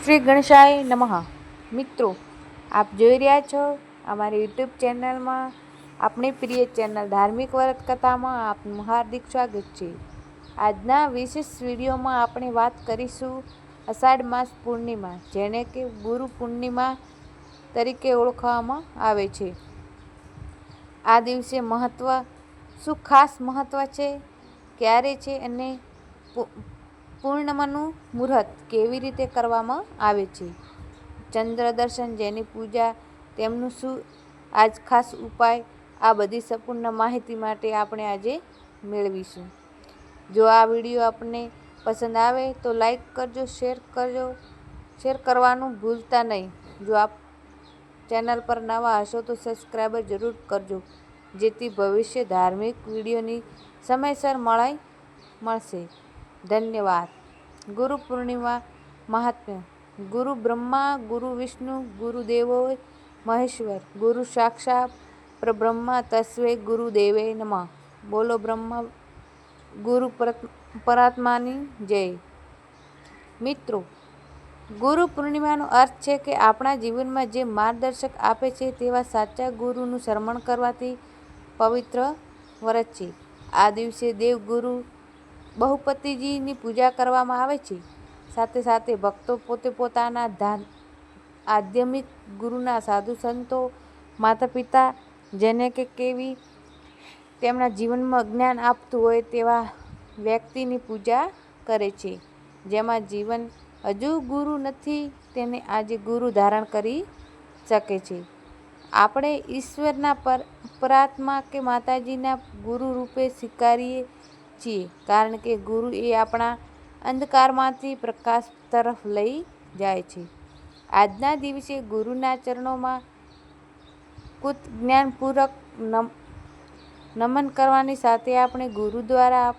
શ્રી ગણેશાય નમઃ. મિત્રો, આપ જોઈ રહ્યા છો અમારી યુટ્યુબ ચેનલમાં આપણી પ્રિય ચેનલ ધાર્મિક વ્રત કથામાં આપનું હાર્દિક સ્વાગત છે. આજના વિશેષ વિડીયોમાં આપણે વાત કરીશું અષાઢ માસ પૂર્ણિમા, જેને કે ગુરુ પૂર્ણિમા તરીકે ઓળખવામાં આવે છે. આ દિવસે શું ખાસ મહત્વ છે, ક્યારે છે અને પૂર્ણિમાનું મુહૂર્ત કેવી રીતે કરવામાં આવે છે, ચંદ્ર દર્શન, જેની પૂજા, તેમનું શું આજ ખાસ ઉપાય, આ બધી સંપૂર્ણ માહિતી માટે આપણે આજે મેળવીશું. જો આ વિડીયો આપને પસંદ આવે તો લાઈક કરજો, શેર કરવાનું ભૂલતા નહીં. જો આપ ચેનલ પર નવા હશો તો સબસ્ક્રાઈબ જરૂર કરજો, જેથી ભવિષ્ય ધાર્મિક વિડીયોની સમયસર મળશે. ધન્યવાદ. ગુરુ પૂર્ણિમા મહાત્મ્ય. ગુરુ બ્રહ્મા, ગુરુ વિષ્ણુ, ગુરુ દેવો મહેશ્વર, ગુરુ સાક્ષાત પરબ્રહ્મ તસ્મૈ ગુરુદેવે નમઃ. બોલો બ્રહ્મા ગુરુ પરાત્માની જય. મિત્રો, ગુરુ પૂર્ણિમાનો અર્થ છે કે આપણા જીવનમાં જે માર્ગદર્શક આપે છે તેવા સાચા ગુરુનું સ્મરણ કરવાથી પવિત્ર વ્રત છે. આ દિવસે દેવગુરુ બૃહસ્પતિજીની પૂજા કરવામાં આવે છે. સાથે સાથે ભક્તો પોતાના આધ્યાત્મિક ગુરુના, સાધુ સંતો, માતા પિતા, જેને કે કેવી તેમના જીવનમાં જ્ઞાન આપતું હોય તેવા વ્યક્તિની પૂજા કરે છે. જેમાં જીવન હજુ ગુરુ નથી તેને આજે ગુરુ ધારણ કરી શકે છે. આપણે ઈશ્વરના પરાત્મા કે માતાજીના ગુરુ રૂપે સ્વીકારીએ છીએ, કારણ કે ગુરુ એ આપણા અંધકારમાંથી પ્રકાશ તરફ લઈ જાય છે. આજના દિવસે ગુરુના ચરણોમાં જ્ઞાનપૂર્વક નમન કરવાની સાથે આપણે ગુરુ દ્વારા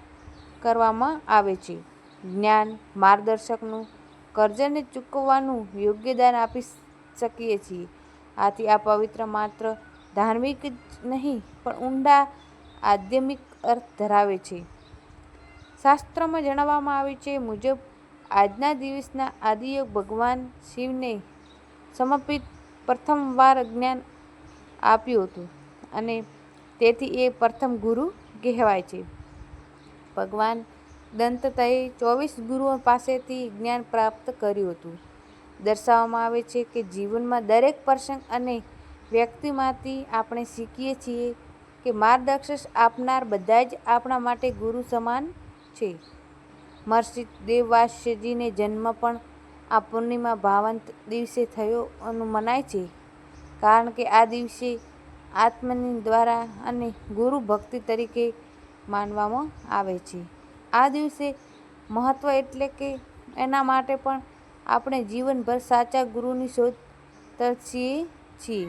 કરવામાં આવે છે જ્ઞાન માર્ગદર્શનનું કર્જને ચૂકવવાનું યોગ્ય દાન આપી શકીએ છીએ. આથી આ પવિત્ર માત્ર ધાર્મિક જ નહીં પણ ઊંડા આધ્યાત્મિક અર્થ ધરાવે છે. શાસ્ત્રમાં જણાવવામાં આવ્યું છે મુજબ આજના દિવસના આદિયોગ ભગવાન શિવને સમર્પિત પ્રથમવાર જ્ઞાન આપ્યું હતું અને તેથી એ પ્રથમ ગુરુ કહેવાય છે. ભગવાન દત્તાત્રેયે 24 ગુરુઓ પાસેથી જ્ઞાન પ્રાપ્ત કર્યું હતું. દર્શાવવામાં આવે છે કે જીવનમાં દરેક પ્રસંગ અને વ્યક્તિમાંથી આપણે શીખીએ છીએ કે માર્ગદર્શન આપનાર બધા જ આપણા માટે ગુરુ સમાન છે. મહર્ષિ દેવવ્યાસજીનો જન્મ પણ આ પૂર્ણિમા ભાવંત દિવસે થયોનું મનાય છે, કારણ કે આ દિવસે આત્મજ્ઞાન દ્વારા અને ગુરુ ભક્તિ તરીકે માનવામાં આવે છે. આ દિવસે મહત્વ એટલે કે એના માટે પણ આપણે જીવનભર સાચા ગુરુની શોધ તરસીએ છીએ.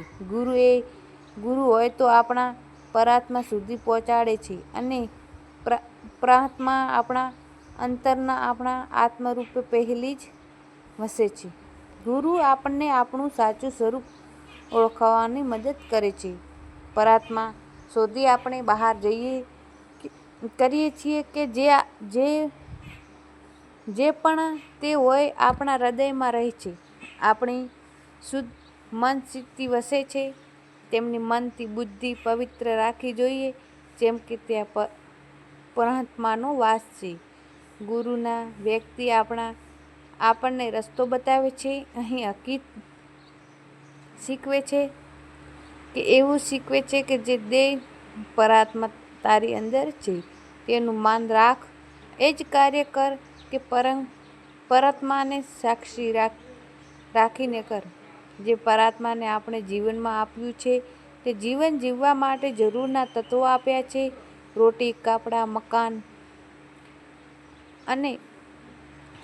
ગુરુ હોય તો આપણા પરાત્મા સુધી પહોંચાડે છે અને પરાત્મા આપણા અંતરના આપણા આત્મરૂપે પહેલી જ વસે છે. ગુરુ આપણને આપણું સાચું સ્વરૂપ ઓળખવાની મદદ કરે છે. પરાત્મા શોધી આપણે બહાર કરીએ છીએ કે જે પણ તે હોય આપણા હૃદયમાં રહે છે. આપણી શુદ્ધ મન સ્થિતિ વસે છે. તેમની મનથી બુદ્ધિ પવિત્ર રાખવી જોઈએ, જેમ કે ત્યાં પરમાત્માનો વાસ છે. ગુરુના વ્યક્તિ આપણને રસ્તો બતાવે છે. અહીં હકીકત શીખવે છે કે એવું શીખવે છે કે જે દેવ પરાત્મા તારી અંદર છે તેનું માન રાખ, એ જ કાર્ય કર કે પરાત્માને સાક્ષી રાખીને કર. જે પરાત્માને આપણે જીવનમાં આપ્યું છે તે જીવન જીવવા માટે જરૂરના તત્વો આપ્યા છે, રોટી, કપડાં, મકાન અને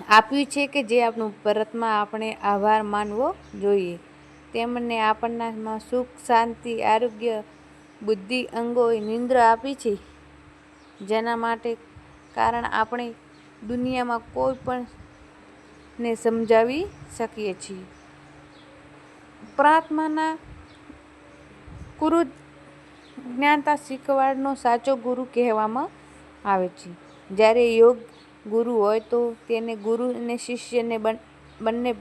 આપ્યું છે કે જે આપણું પરાત્મા આપણે આભાર માનવો જોઈએ. તેમણે આપણને સુખ, શાંતિ, આરોગ્ય, બુદ્ધિ, અંગો, નિદ્રા આપી છે, જેના માટે કારણ આપણે દુનિયામાં કોઈ પણ ને સમજાવી શકીએ છીએ. પરાત્માના જ્ઞાનતા શીખવાડનો સાચો ગુરુ કહેવામાં આવે છે. જ્યારે યોગ્ય ગુરુ હોય તો તેને ગુરુ અને શિષ્યને બંને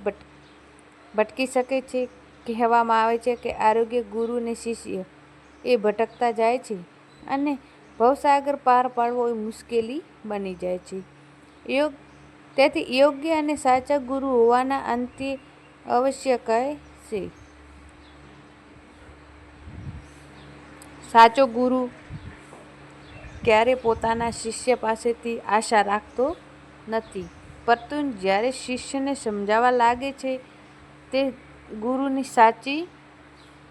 ભટકી શકે છે. કહેવામાં આવે છે કે આરોગ્ય ગુરુ અને શિષ્ય એ ભટકતા જાય છે અને ભવસાગર પાર પાડવો એ મુશ્કેલી બની જાય છે. તેથી યોગ્ય અને સાચા ગુરુ હોવાના અંતે અવશ્ય કહે છે. સાચો ગુરુ ક્યારે પોતાના શિષ્ય પાસેથી આશા રાખતો નથી, પરંતુ જ્યારે શિષ્યને સમજાવવા લાગે છે તે ગુરુની સાચી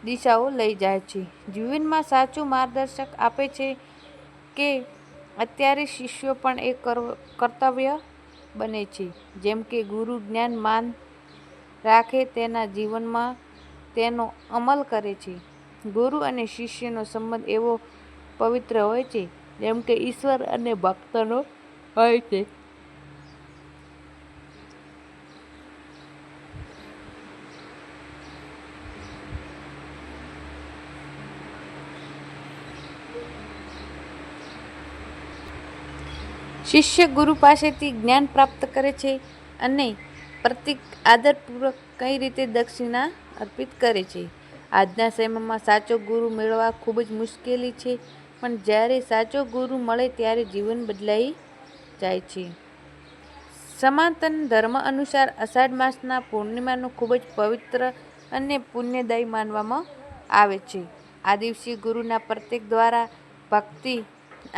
દિશાઓ લઈ જાય છે. જીવનમાં સાચું માર્ગદર્શક આપે છે કે અત્યારે શિષ્યો પણ એક કર્તવ્ય બને છે. જેમ કે ગુરુ જ્ઞાન માન રાખે તેના જીવનમાં તેનો અમલ કરે છે. ગુરુ અને શિષ્યનો સંબંધ એવો પવિત્ર હોય છે જેમ કે ઈશ્વર અને ભક્તનો હોય છે. શિષ્ય ગુરુ પાસેથી જ્ઞાન પ્રાપ્ત કરે છે અને પ્રતિક આદરપૂર્વક કઈ રીતે દક્ષિણા અર્પિત કરે છે. આજના સમયમાં સાચો ગુરુ મેળવવા ખૂબ જ મુશ્કેલી છે, પણ જ્યારે સાચો ગુરુ મળે ત્યારે જીવન બદલાઈ જાય છે. સનાતન ધર્મ અનુસાર અષાઢ માસના પૂર્ણિમાનું ખૂબ જ પવિત્ર અને પુણ્યદાયી માનવામાં આવે છે. આ દિવસે ગુરુના પ્રત્યેક દ્વારા ભક્તિ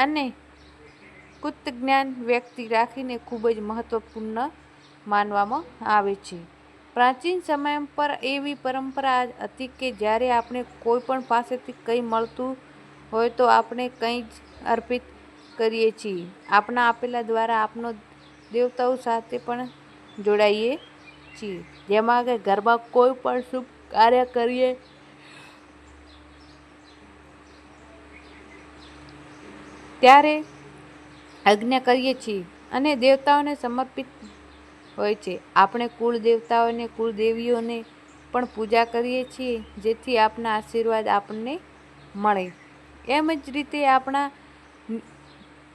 અને કૃતજ્ઞાન વ્યક્ત રાખીને ખૂબ જ મહત્વપૂર્ણ માનવામાં આવે છે. પ્રાચીન સમય પર એવી પરંપરા હતી કે જ્યારે આપણે કોઈ પણ પાસેથી કંઈ મળતું હોય તો આપણે કંઈ જ અર્પિત કરીએ છીએ. આપણા આપેલા દ્વારા આપણો દેવતાઓ સાથે પણ જોડાઈએ છીએ. જેમાં કે ઘરમાં કોઈ પણ શુભ કાર્ય કરીએ ત્યારે યજ્ઞ કરીએ છીએ અને દેવતાઓને સમર્પિત હોય છે. આપણે કુળ દેવતાઓને કુળદેવીઓને પણ પૂજા કરીએ છીએ જેથી આપના આશીર્વાદ આપણને મળે. એમ જ રીતે આપણા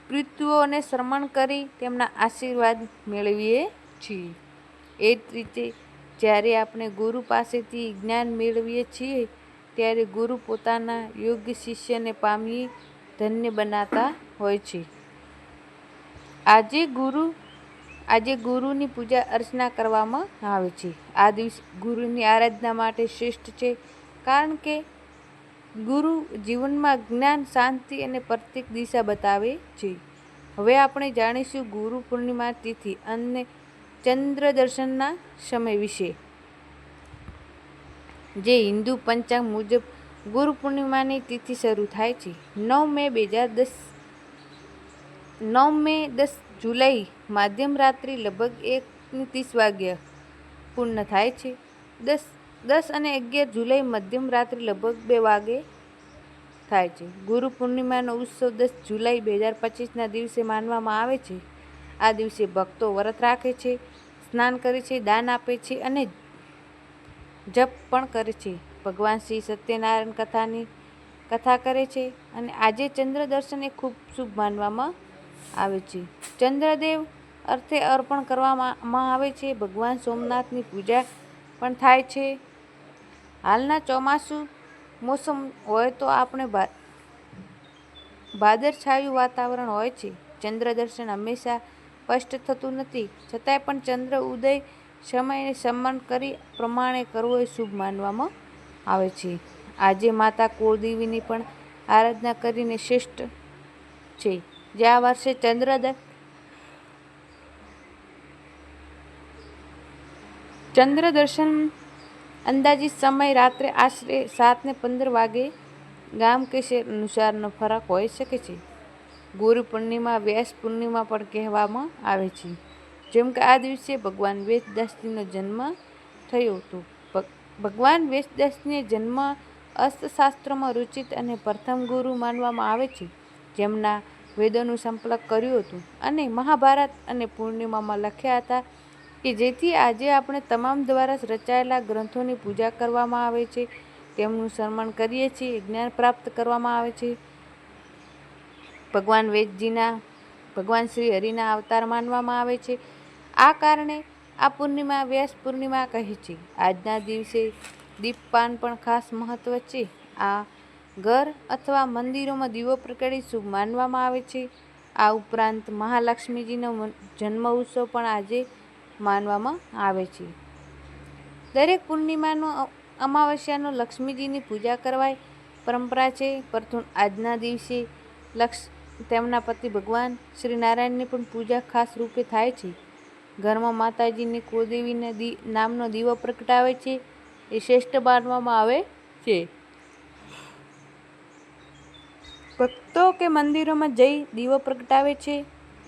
પિતૃઓને સ્મરણ કરી તેમના આશીર્વાદ મેળવીએ છીએ. એ જ રીતે જ્યારે આપણે ગુરુ પાસેથી જ્ઞાન મેળવીએ છીએ ત્યારે ગુરુ પોતાના યોગ્ય શિષ્યને પામી ધન્ય બનાવતા હોય છે. આજે ગુરુની પૂજા અર્ચના કરવામાં આવે છે. આ દિવસ ગુરુની આરાધના માટે શ્રેષ્ઠ છે, કારણ કે ગુરુ જીવનમાં જ્ઞાન, શાંતિ અને પ્રત્યેક દિશા બતાવે છે. હવે આપણે જાણીશું ગુરુ પૂર્ણિમા તિથિ અને ચંદ્ર દર્શનના સમય વિશે. જે હિન્દુ પંચાંગ મુજબ ગુરુ પૂર્ણિમાની તિથિ શરૂ થાય છે 9 મે 10 જુલાઈ મધ્યમ રાત્રિ લગભગ 1:30 વાગ્યે પૂર્ણ થાય છે. 10 અને 11 જુલાઈ મધ્યમ રાત્રિ લગભગ 2 વાગે થાય છે. ગુરુ પૂર્ણિમાનો ઉત્સવ 10 જુલાઈ 2025ના દિવસે માનવામાં આવે છે. આ દિવસે ભક્તો વ્રત રાખે છે, સ્નાન કરે છે, દાન આપે છે અને જપ પણ કરે છે. ભગવાન શ્રી સત્યનારાયણ કથાની કથા કરે છે અને આજે ચંદ્ર દર્શન એ ખૂબ શુભ માનવામાં આવે છે. ચંદ્રદેવ અર્થે અર્પણ કરવામાં આવે છે. ભગવાન સોમનાથની પૂજા પણ થાય છે. હાલના ચોમાસું મોસમ હોય તો આપણે વાદળછાયું વાતાવરણ હોય છે. ચંદ્ર દર્શન હંમેશા સ્પષ્ટ થતું નથી, છતાંય પણ ચંદ્ર ઉદય સમયને સ્મરણ કરી પ્રમાણે કરવો એ શુભ માનવામાં આવે છે. આજે માતા કુળદેવીની પણ આરાધના કરીને શ્રેષ્ઠ છે. જે આ વર્ષે ચંદ્ર દર્શન અંદાજિત સમય રાત્રે આશરે 7:15 વાગે ગામ કે શહેર અનુસારનો ફરક હોઈ શકે છે. ગુરુ પૂર્ણિમા વ્યાસ પૂર્ણિમા પણ કહેવામાં આવે છે. જેમ કે આ દિવસે ભગવાન વેદવ્યાસજીનો જન્મ થયો હતો. ભગવાન વેદવ્યાસજીનો જન્મ અસ્ત્રશાસ્ત્રોમાં રૂચિત અને પ્રથમ ગુરુ માનવામાં આવે છે, જેમના વેદોનું સંકલન કર્યું હતું અને મહાભારત અને પૂર્ણિમામાં લખ્યા હતા કે જેથી આજે આપણે તમામ દ્વારા રચાયેલા ગ્રંથોની પૂજા કરવામાં આવે છે, તેમનું સ્મરણ કરીએ છીએ, જ્ઞાન પ્રાપ્ત કરવામાં આવે છે. ભગવાન વેદજીના ભગવાન શ્રી હરિના અવતાર માનવામાં આવે છે. આ કારણે આ પૂર્ણિમા વ્યાસ પૂર્ણિમા કહે છે. આજના દિવસે દીપપાન પણ ખાસ મહત્વ છે. આ ઘર અથવા મંદિરોમાં દીવો પ્રગટાવી શુભ માનવામાં આવે છે. આ ઉપરાંત મહાલક્ષ્મીજીનો જન્મ ઉત્સવ પણ આજે માનવામાં આવે છે. દરેક પૂર્ણિમાનો અમાવસ્યાનો લક્ષ્મીજીની પૂજા કરવાની પરંપરા છે. પરંતુ આજના દિવસે તેમના પતિ ભગવાન શ્રી નારાયણની પણ પૂજા ખાસ રૂપે થાય છે. ઘરમાં માતાજીની કુળદેવીના નામનો દીવો પ્રગટાવે છે એ શ્રેષ્ઠ માનવામાં આવે છે. ભક્તો કે મંદિરોમાં જઈ દીવો પ્રગટાવે છે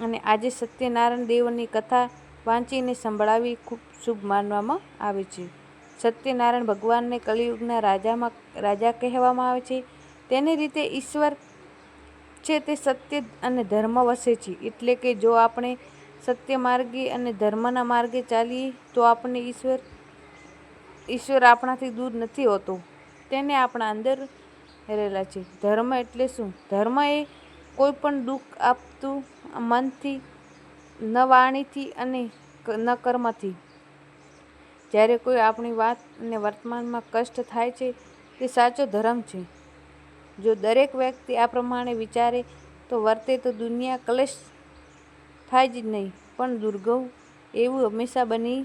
અને આજે સત્યનારાયણ દેવની કથા વાંચીને સંભળાવી ખૂબ શુભ માનવામાં આવે છે. સત્યનારાયણ ભગવાનને કલિયુગના રાજા કહેવામાં આવે છે. તેની રીતે ઈશ્વર છે તે સત્ય અને ધર્મ વસે છે. એટલે કે જો આપણે સત્ય માર્ગે અને ધર્મના માર્ગે ચાલીએ તો આપણને ઈશ્વર આપણાથી દૂર નથી હોતો. તેને આપણા અંદર રહેલા છે. ધર્મ એટલે શું? ધર્મ એ કોઈ પણ દુઃખ આપતું મનથી, ન વાણીથી અને ન કર્મથી. જ્યારે કોઈ આપણી વાત અને વર્તમાનમાં કષ્ટ થાય છે તે સાચો ધર્મ છે. જો દરેક વ્યક્તિ આ પ્રમાણે વિચારે તો વર્તે તો દુનિયા કલેશ થાય જ નહીં, પણ દુર્ગમ એવું હંમેશા બને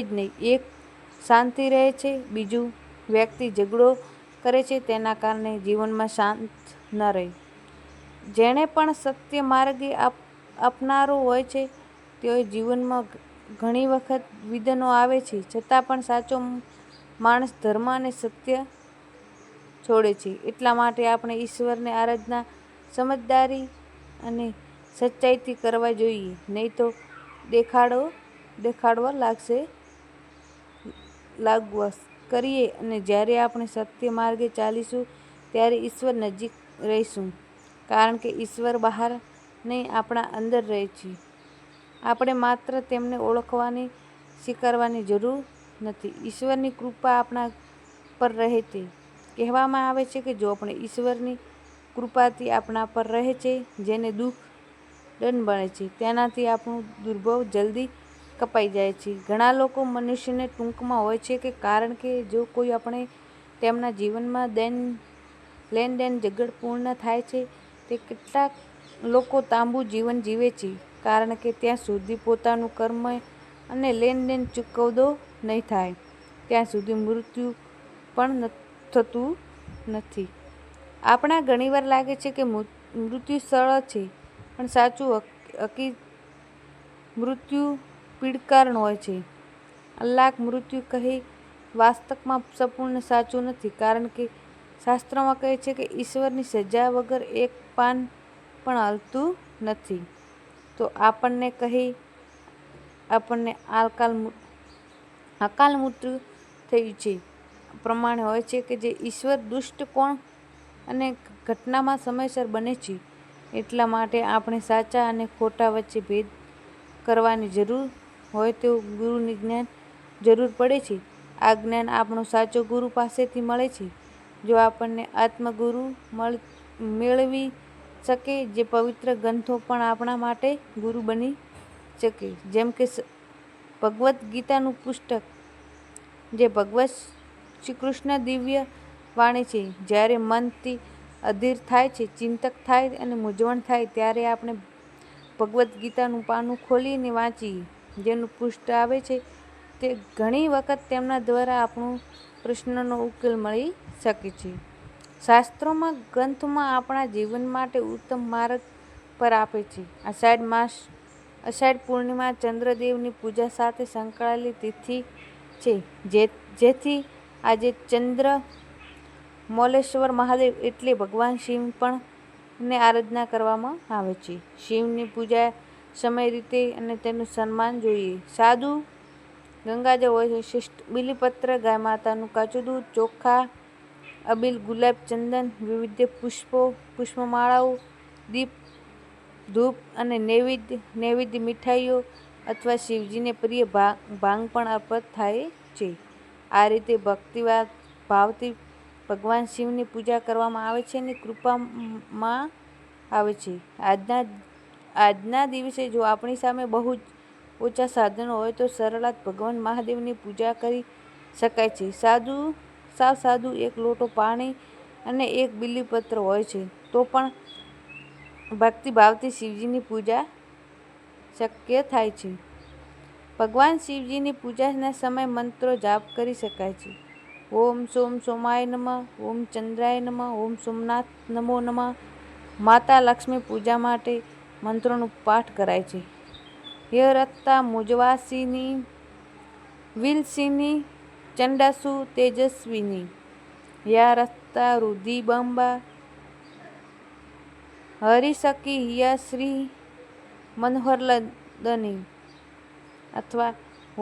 જ નહીં. એક શાંતિ રહે છે, બીજું વ્યક્તિ ઝઘડો કરે છે, તેના કારણે જીવનમાં શાંત ન રહે. જેણે પણ સત્ય માર્ગે અપનારો હોય છે તેઓ જીવનમાં ઘણી વખત વિઘ્નો આવે છે, છતાં પણ સાચો માણસ ધર્મ અને સત્ય છોડે છે. એટલા માટે આપણે ઈશ્વરની આરાધના સમજદારી અને સચ્ચાઈથી કરવા જોઈએ, નહીં તો દેખાડવા લાગવા કરીએ અને જ્યારે આપણે સત્ય માર્ગે ચાલીશું ત્યારે ઈશ્વર નજીક રહીશું. કારણ કે ઈશ્વર બહાર નહીં, આપણા અંદર રહે છે. આપણે માત્ર તેમને ઓળખવાની, સ્વીકારવાની જરૂર નથી. ઈશ્વરની કૃપા આપણા પર રહે તે કહેવામાં આવે છે કે જો આપણે ઈશ્વરની કૃપાથી આપણા પર રહે છે, જેને દુઃખ દંડ બને છે, તેનાથી આપણું દુર્ભાવ જલ્દી કપાઈ જાય છે. ઘણા લોકો મનુષ્યને ટૂંકમાં હોય છે કારણ કે જો કોઈ આપણે તેમના જીવનમાં લેનદેન ઝઘડપૂર્ણ થાય છે. તે કેટલાક લોકો લાંબુ જીવન જીવે છે કારણ કે ત્યાં સુધી પોતાનું કર્મ અને લેનદેન ચૂકવણો નહીં થાય ત્યાં સુધી મૃત્યુ પણ થતું નથી. આપણે ઘણીવાર લાગે છે કે મૃત્યુ સરળ છે, પણ સાચું મૃત્યુ પીડાકારણ હોય છે. અલ્લાહ મૃત્યુ કહે વાસ્તવમાં સંપૂર્ણ સાચું નથી, કારણ કે શાસ્ત્રમાં કહે છે કે ઈશ્વરની સજા વગર એક પાન પણ હલતું નથી. તો આપણને અકાલ મૃત્યુ થયું છે પ્રમાણે હોય છે કે જે ઈશ્વર દૃષ્ટિકોણ અને ઘટનામાં સમયસર બને છે. એટલા માટે આપણે સાચા અને ખોટા વચ્ચે ભેદ કરવાની જરૂર હોય તો ગુરુની જ્ઞાન જરૂર પડે છે. આ જ્ઞાન આપણો સાચો ગુરુ પાસેથી મળે છે. જો આપણને આત્મગુરુ મેળવી શકે જે પવિત્ર ગ્રંથો પણ આપણા માટે ગુરુ બની શકે, જેમ કે ભગવદ્ ગીતાનું પુસ્તક, જે ભગવાન શ્રીકૃષ્ણ દિવ્ય વાણી છે. જ્યારે મનથી અધીર થાય છે, ચિંતક થાય અને મૂંઝવણ થાય ત્યારે આપણે ભગવદ્ ગીતાનું પાનું ખોલીને વાંચીએ. જેનું પૃષ્ઠ આવે છે તે ઘણી વખત તેમના દ્વારા આપણું પ્રશ્નનો ઉકેલ મળી શકે છે. શાસ્ત્રોમાં ગ્રંથોમાં આપણા જીવન માટે ઉત્તમ માર્ગ પર આપે છે. અષાઢ પૂર્ણિમા ચંદ્રદેવની પૂજા સાથે સંકળાયેલી તિથિ છે, જેથી આજે ચંદ્રમૌલેશ્વર મહાદેવ એટલે ભગવાન શિવ પણ ને આરાધના કરવામાં આવે છે. શિવની પૂજા સમય રીતે અને તેનું સન્માન જોઈએ. સાદુ ગંગાજળ હોય છે, શ્રેષ્ઠ બીલીપત્ર, ગાય માતાનું કાચું દૂધ, ચોખા, અબીલ, ગુલાબ, ચંદન, વિવિધ પુષ્પો, પુષ્પમાળાઓ, દીપ, ધૂપ અને નૈવેદ્ય મીઠાઈઓ અથવા શિવજીને પ્રિય ભાંગ પણ અર્પણ થાય છે. આ રીતે ભક્તિભાવથી ભગવાન શિવની પૂજા કરવામાં આવે છે અને કૃપામાં આવે છે. આજના દિવસે જો આપણી સામે બહુ જ ઓછા સાધનો હોય તો સરળાત ભગવાન મહાદેવની પૂજા કરી શકાય છે. સાવ સાદું એક લોટો પાણી અને એક બીલીપત્ર હોય છે તો પણ ભક્તિભાવથી શિવજીની પૂજા શક્ય થાય છે. ભગવાન શિવજીની પૂજાના સમયે મંત્રો જાપ કરી શકાય છે. ઓમ સોમ સોમાય નમઃ, ઓમ ચંદ્રાય નમઃ, ઓમ સોમનાથ નમો નમઃ. માતા લક્ષ્મી પૂજા માટે મંત્રોનું પાઠ કરાય છે. ય રત્તા મુજવાસિની વિલસિની ચંડાસુ તેજસ્વિની યા રત્તા રુધિબંબા હરિસકી યા શ્રી મનોહરલદની અથવા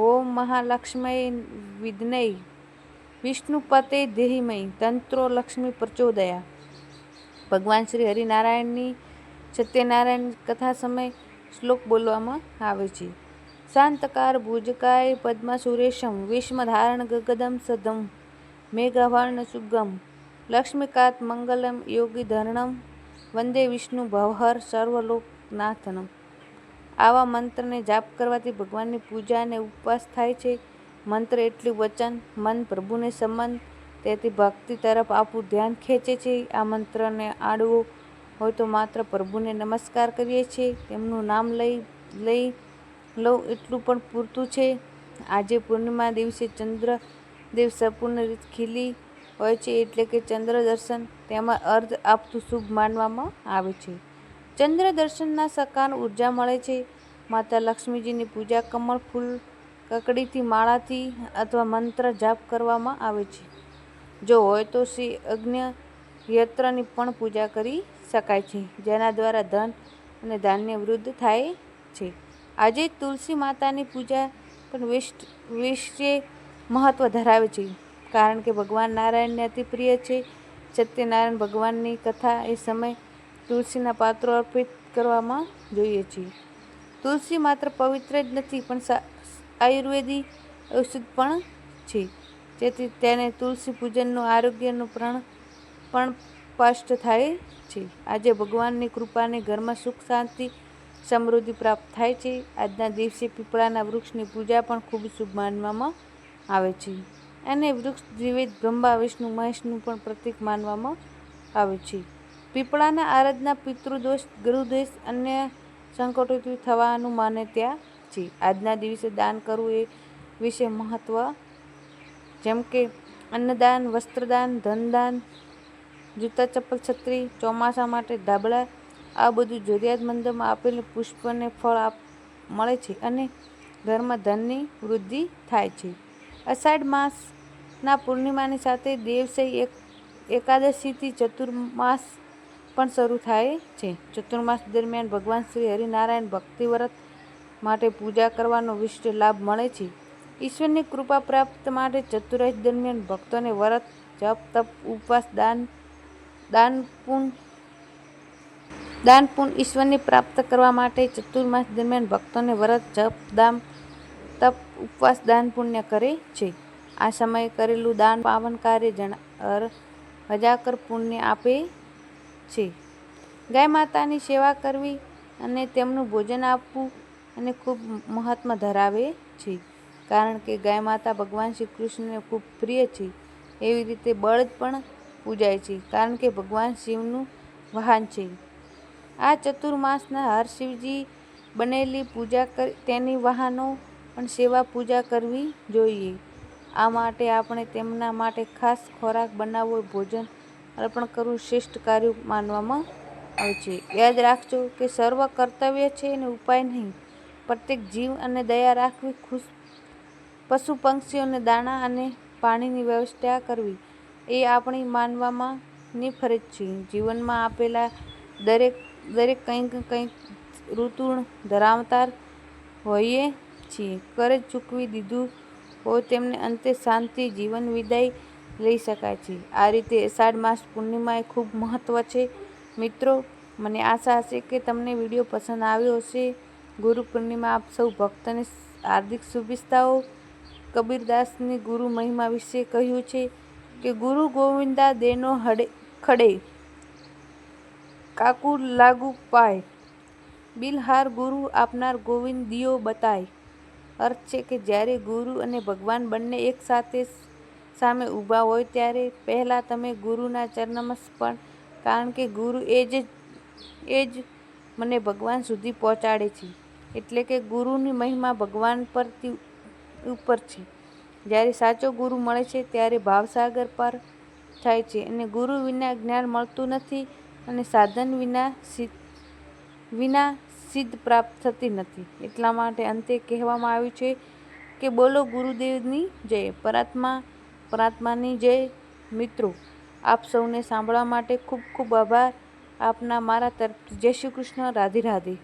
ઓમ મહાલક્ષ્મય વિદ્મહે વિષ્ણુપતે ધીમહિ તંત્રો લક્ષ્મી પ્રચોદયા. ભગવાન શ્રી હરિનારાયણની સત્યનારાયણ કથા સમયે શ્લોક બોલવામાં આવે છે. શાંતકાર ભુજકાય પદ્મસુરેશમ વિશ્વધારણ ગગદમ સદમ મેઘવર્ણ સુગમ લક્ષ્મીકાંત મંગલમ યોગીધરણમ વંદે વિષ્ણુ ભવહર સર્વલોકનાથનમ. આવા મંત્રને જાપ કરવાથી ભગવાનની પૂજા અને ઉપવાસ થાય છે. મંત્ર એટલું વચન, મન પ્રભુને સંબંધ, તેથી ભક્તિ તરફ આપણું ધ્યાન ખેંચે છે. આ મંત્રને આડવો હોય તો માત્ર પ્રભુને નમસ્કાર કરીએ છીએ, તેમનું નામ લઈ લઉં એટલું પણ પૂરતું છે. આજે પૂર્ણિમા દિવસે ચંદ્રદેવ સંપૂર્ણ રીતે ખીલી હોય છે, એટલે કે ચંદ્ર દર્શન તેમાં અર્ધ આપતું શુભ માનવામાં આવે છે. ચંદ્ર દર્શનના સકાન ઉર્જા મળે છે. માતા લક્ષ્મીજીની પૂજા કમળ ફૂલ, કકડીથી, માળાથી અથવા મંત્ર જાપ કરવામાં આવે છે. જો હોય તો શ્રી અગ્નિ યંત્રની પણ પૂજા કરી શકાય છે, જેના દ્વારા ધન અને ધાન્ય વૃદ્ધિ થાય છે. આજે તુલસી માતાની પૂજા પણ વિશેષ મહત્વ ધરાવે છે, કારણ કે ભગવાન નારાયણને અતિ પ્રિય છે. સત્યનારાયણ ભગવાનની કથા એ સમયે તુલસીના પાત્રો અર્પિત કરવામાં જોઈએ છે. તુલસી માત્ર પવિત્ર જ નથી પણ આયુર્વેદિક ઔષધ પણ છે, જેથી તેને તુલસી પૂજનનું આરોગ્યનું પણ સ્પષ્ટ થાય છે. આજે ભગવાનની કૃપાને ઘરમાં સુખ શાંતિ સમૃદ્ધિ પ્રાપ્ત થાય છે. આજના દિવસે પીપળાના વૃક્ષની પૂજા પણ ખૂબ શુભ માનવામાં આવે છે, અને વૃક્ષ દ્વિવેદ બ્રહ્મા વિષ્ણુ મહેશનું પણ પ્રતીક માનવામાં આવે છે. પીપળાના આરાધના પિતૃદોષ, ગુરુદોષ, અન્ય સંકટોથી થવાનું માન્યતા છે. આજના દિવસે દાન કરવું એ વિશે મહત્વ, જેમ કે અન્નદાન, વસ્ત્રદાન, ધનદાન, જૂતા, ચપ્પલ, છત્રી, ચોમાસા માટે ધાબળા, આ બધું જરૂરિયાતમંદોમાં આપેલું પુષ્પને ફળ મળે છે અને ઘરમાં ધનની વૃદ્ધિ થાય છે. અષાઢ માસના પૂર્ણિમાની સાથે દેવશય એકાદશીથી ચતુર્માસ પણ શરૂ થાય છે. ચતુર્માસ દરમિયાન ભગવાન શ્રી હરિનારાયણ ભક્તિ વ્રત માટે પૂજા કરવાનો વિશિષ્ટ લાભ મળે છે. ઈશ્વરની કૃપા પ્રાપ્ત માટે ચતુર્માસ દરમિયાન ભક્તોને વ્રત, જપ, તપ, ઉપવાસ, દાન પુણ્ય ઈશ્વરની પ્રાપ્ત કરવા માટે ચતુર્માસ દરમિયાન ભક્તોને વ્રત, જપ, તપ, ઉપવાસ, દાન પુણ્ય કરે છે. આ સમયે કરેલું દાન પાવન કાર્ય હજાકર પુણ્ય આપે છે. ગાય માતાની સેવા કરવી અને તેમનું ભોજન આપવું અને ખૂબ મહત્વ ધરાવે છે, કારણ કે ગાય માતા ભગવાન શ્રી કૃષ્ણને ખૂબ પ્રિય છે. એવી રીતે બળદ પણ પૂજાય છે, કારણ કે ભગવાન શિવનું વાહન છે. આ ચતુર્માસના હર શિવજી બનેલી પૂજા તેની વાહનો પણ સેવા પૂજા કરવી જોઈએ. આ માટે આપણે તેમના માટે ખાસ ખોરાક બનાવવો, ભોજન અર્પણ કરવું શ્રેષ્ઠ કાર્ય માનવામાં આવે છે. યાદ રાખજો કે સર્વ કર્તવ્ય છે અને ઉપાય નહીં. પ્રત્યેક જીવ અને દયા રાખવી, પશુ પક્ષીઓને દાણા અને પાણીની વ્યવસ્થા કરવી એ આપણી માનવતાની ફરજ છે. જીવનમાં આપેલા દરેક કંઈક ઋણ ધરાવતા હોઈએ છીએ. કરજ ચૂકવી દીધું હોય તેમને અંતે શાંતિ જીવન વિદાય લઈ શકાય છે. આ રીતે અષાઢ માસ પૂર્ણિમા એ ખૂબ મહત્વ છે. મિત્રો, મને આશા હશે કે તમને વિડીયો પસંદ આવ્યો હશે. ગુરુ પૂર્ણિમા આપ સૌ ભક્તોને હાર્દિક શુભેચ્છાઓ. કબીરદાસની ગુરુ મહિમા વિશે કહ્યું છે કે ગુરુ ગોવિંદા દેનો ખડે કાકુ લાગુ પાય બિલહાર ગુરુ આપનાર ગોવિંદ દિયો બતાય. અર્થ છે કે જ્યારે ગુરુ અને ભગવાન બંને એક સાથે સામે ઊભા હોય ત્યારે પહેલાં તમે ગુરુના ચરણમાં પણ, કારણ કે ગુરુ એ જ મને ભગવાન સુધી પહોંચાડે છે. એટલે કે ગુરુની મહિમા ભગવાન પરથી ઉપર છે. જ્યારે સાચો ગુરુ મળે છે ત્યારે ભાવસાગર પાર થાય છે અને ગુરુ વિના જ્ઞાન મળતું નથી અને સાધન વિના સિદ્ધ પ્રાપ્ત થતી નથી. એટલા માટે અંતે કહેવામાં આવ્યું છે કે બોલો ગુરુદેવની જય, પરાત્માની જય. મિત્રો, આપ સૌને સાંભળવા માટે ખૂબ ખૂબ આભાર આપના. મારા તરફથી જય શ્રી કૃષ્ણ. રાધે રાધે.